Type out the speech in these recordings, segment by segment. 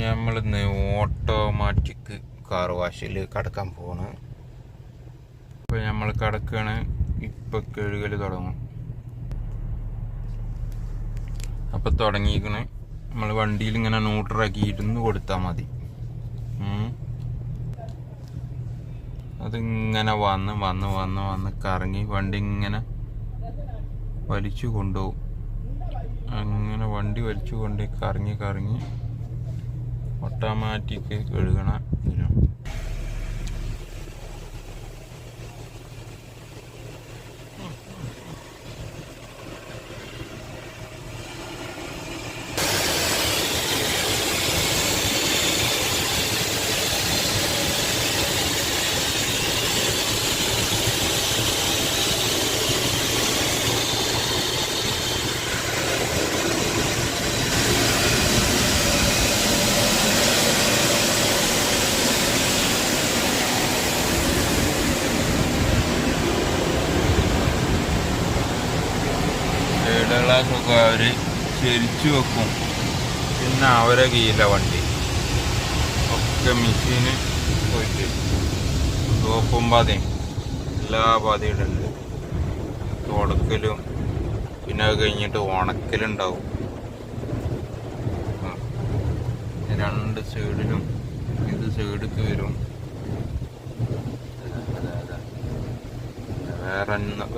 നമ്മളിന്ന് automatic car വാഷിൽ കിടക്കാൻ പോവാണ്. ഇപ്പോൾ നമ്മൾ കിടക്കുകയാണ്. ഇപ്പം കഴുകൽ തുടങ്ങും. അപ്പം തുടങ്ങിയിരിക്കണ്. നമ്മൾ വണ്ടിയിൽ ഇങ്ങനെ ന്യൂട്രാക്കി ഇരുന്ന് കൊടുത്താൽ മതി. അതിങ്ങനെ വന്ന് വന്ന് വന്ന് വന്ന് കറങ്ങി വണ്ടി ഇങ്ങനെ വലിച്ചു കൊണ്ടുപോകും. അങ്ങനെ വണ്ടി വലിച്ചു കൊണ്ട് കറങ്ങി കറങ്ങി ഓട്ടോമാറ്റിക് കഴുകണ ഇതിനാണ്. ഗ്ലാസൊക്കെ അവർ ചരിച്ചു വെക്കും. പിന്നെ അവരെ കീഴില വണ്ടി ഒക്കെ മെഷീന് പോയിട്ട് സോപ്പും പാതയും എല്ലാ പാതയിലുണ്ട്. തുടക്കലും പിന്നെ അത് കഴിഞ്ഞിട്ട് ഉണക്കലുണ്ടാവും. രണ്ട് സൈഡിലും ഇത് സൈഡിലേക്ക് വരും.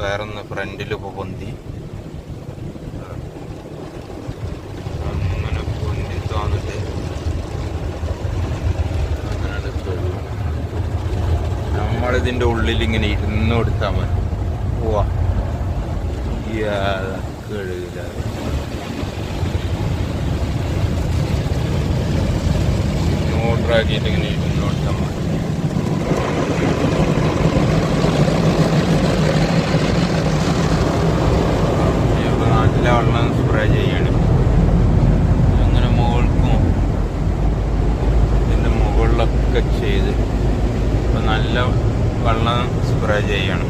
വേറൊന്ന് ഫ്രണ്ടിൽ ഇപ്പോൾ പൊന്തി നമ്മളിതിൻ്റെ ഉള്ളിൽ ഇങ്ങനെ ഇരുന്ന് കൊടുത്താൽ മതി. പോവാ കഴുകില്ല. ന്യൂട്രാക്കിയിട്ട് ഇങ്ങനെ ഇരുന്ന് കൊടുത്താൽ മതി. ഇപ്പോൾ നല്ല വെള്ളം സ്പ്രേ ചെയ്യണം. അങ്ങനെ മുകൾക്കും ഇതിൻ്റെ മുകളിലൊക്കെ ചെയ്ത് ഇപ്പം നല്ല വെള്ളം സ്പ്രേ ചെയ്യണം.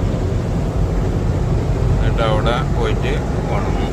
എന്നിട്ട് അവിടെ പോയിട്ട് ഉണങ്ങും.